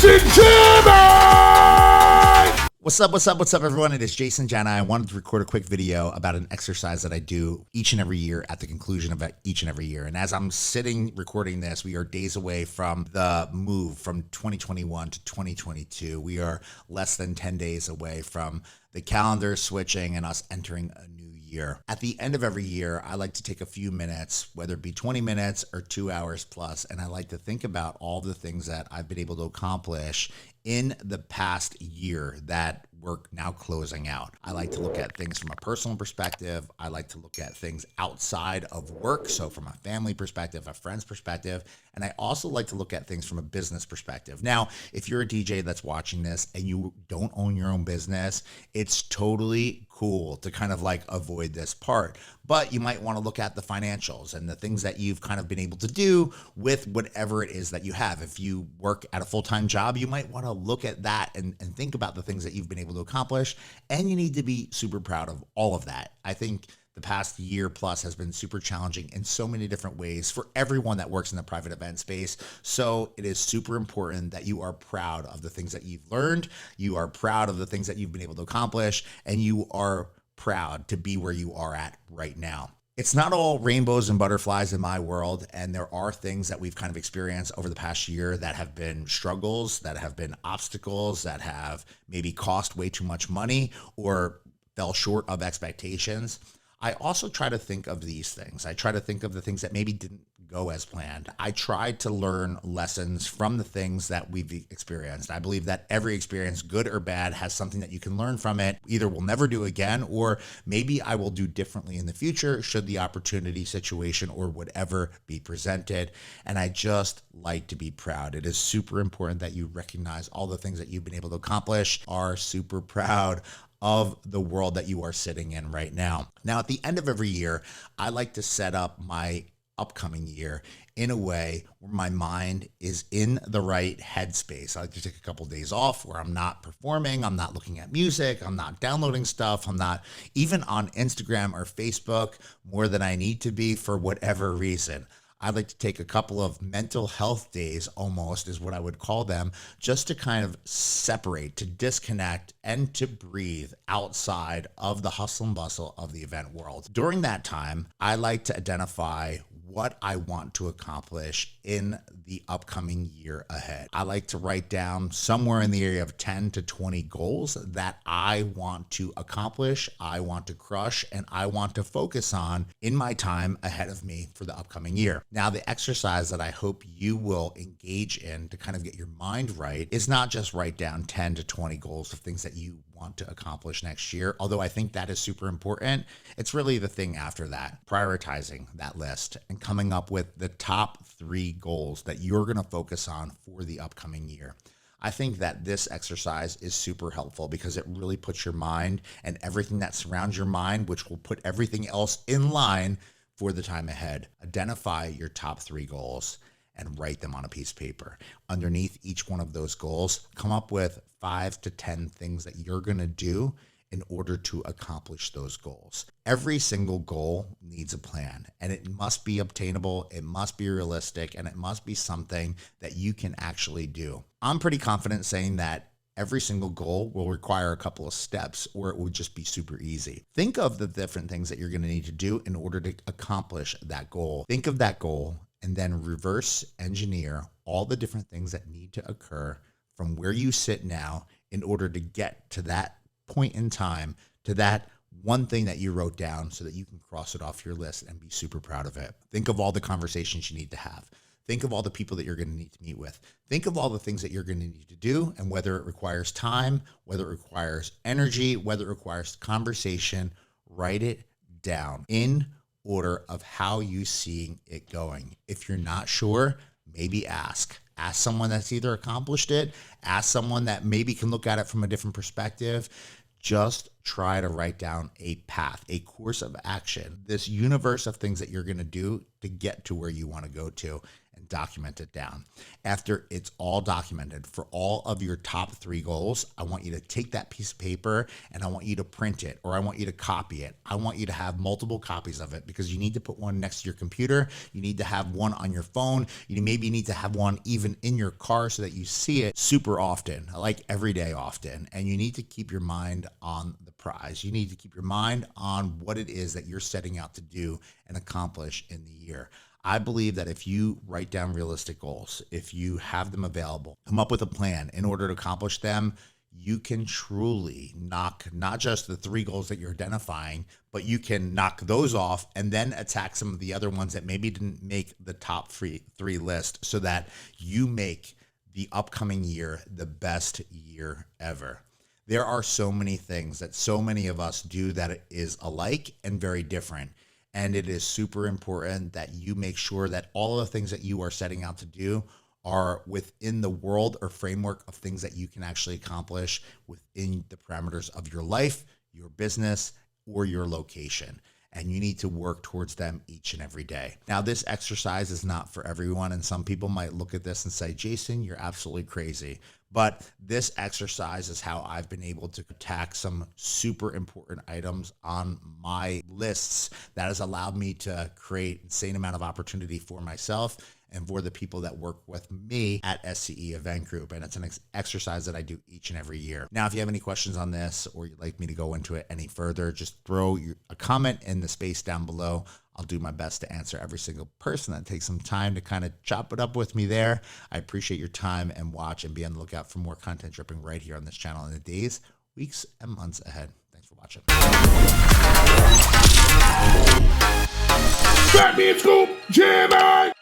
Jason Jimmy! What's up, everyone? It is Jason Jana. I wanted to record a quick video about an exercise that I do each and every year at the conclusion of each and every year. And as I'm sitting recording this, we are days away from the move from 2021 to 2022. We are less than 10 days away from the calendar switching and us entering a new year. At the end of every year, I like to take a few minutes, whether it be 20 minutes or 2 hours plus, and I like to think about all the things that I've been able to accomplish in the past year that we're now closing out. I like to look at things from a personal perspective. I like to look at things outside of work, so from a family perspective, a friend's perspective, and I also like to look at things from a business perspective. Now, if you're a DJ that's watching this and you don't own your own business, it's totally cool to kind of like avoid this part, but you might want to look at the financials and the things that you've kind of been able to do with whatever it is that you have. If you work at a full-time job, you might want to look at that and think about the things that you've been able to accomplish, and you need to be super proud of all of that. I think the past year plus has been super challenging in so many different ways for everyone that works in the private event space. So it is super important that you are proud of the things that you've learned, you are proud of the things that you've been able to accomplish, and you are proud to be where you are at right now. It's not all rainbows and butterflies in my world, and there are things that we've kind of experienced over the past year that have been struggles, that have been obstacles, that have maybe cost way too much money or fell short of expectations. I also try to think of these things. I try to think of the things that maybe didn't go as planned. I try to learn lessons from the things that we've experienced. I believe that every experience, good or bad, has something that you can learn from it. Either we'll never do again, or maybe I will do differently in the future should the opportunity, situation, or whatever be presented. And I just like to be proud. It is super important that you recognize all the things that you've been able to accomplish, are super proud of the world that you are sitting in right now. Now, at the end of every year, I like to set up my upcoming year in a way where my mind is in the right headspace. I like to take a couple of days off where I'm not performing, I'm not looking at music, I'm not downloading stuff, I'm not even on Instagram or Facebook more than I need to be for whatever reason. I'd like to take a couple of mental health days, almost is what I would call them, just to kind of separate, to disconnect, and to breathe outside of the hustle and bustle of the event world. During that time, I like to identify what I want to accomplish in the upcoming year ahead. I like to write down somewhere in the area of 10 to 20 goals that I want to accomplish, I want to crush, and I want to focus on in my time ahead of me for the upcoming year. Now, the exercise that I hope you will engage in to kind of get your mind right is not just write down 10 to 20 goals of things that you want to accomplish next year, although I think that is super important. It's really the thing after that, prioritizing that list and coming up with the top 3 goals that you're going to focus on for the upcoming year. I think that this exercise is super helpful because it really puts your mind and everything that surrounds your mind, which will put everything else in line for the time ahead. Identify your top 3 goals and write them on a piece of paper. Underneath each one of those goals, come up with 5 to 10 things that you're going to do in order to accomplish those goals. Every single goal needs a plan, and it must be obtainable, it must be realistic, and it must be something that you can actually do. I'm pretty confident saying that every single goal will require a couple of steps, or it will just be super easy. Think of the different things that you're going to need to do in order to accomplish that goal. Think of that goal and then reverse engineer all the different things that need to occur from where you sit now in order to get to that point in time, to that one thing that you wrote down so that you can cross it off your list and be super proud of it. Think of all the conversations you need to have. Think of all the people that you're going to need to meet with. Think of all the things that you're going to need to do, and whether it requires time, whether it requires energy, whether it requires conversation, write it down in order of how you see it going. If you're not sure, maybe ask someone that's either accomplished it, ask someone that maybe can look at it from a different perspective. Just try to write down a path, a course of action, this universe of things that you're going to do to get to where you want to go to. and document it down. After it's all documented for all of your top 3 goals, I want you to take that piece of paper and I want you to print it, or I want you to copy it. I want you to have multiple copies of it, because you need to put one next to your computer. You need to have one on your phone. You maybe need to have one even in your car so that you see it super often, like every day often. And you need to keep your mind on the prize. You need to keep your mind on what it is that you're setting out to do and accomplish in the year. I believe that if you write down realistic goals, if you have them available, come up with a plan in order to accomplish them, you can truly knock not just the 3 goals that you're identifying, but you can knock those off and then attack some of the other ones that maybe didn't make the top 3 list, so that you make the upcoming year the best year ever. There are so many things that so many of us do that is alike and very different. And it is super important that you make sure that all of the things that you are setting out to do are within the world or framework of things that you can actually accomplish within the parameters of your life, your business, or your location. And you need to work towards them each and every day. Now, this exercise is not for everyone, and some people might look at this and say, Jason, you're absolutely crazy. But this exercise is how I've been able to attack some super important items on my lists that has allowed me to create insane amount of opportunity for myself and for the people that work with me at SCE Event Group. And it's an exercise that I do each and every year. Now, if you have any questions on this, or you'd like me to go into it any further, just throw a comment in the space down below. I'll do my best to answer every single person that takes some time to kind of chop it up with me there. I appreciate your time and watch, and be on the lookout for more content dripping right here on this channel in the days, weeks, and months ahead. Thanks for watching. Batman Scoop, Jimmy!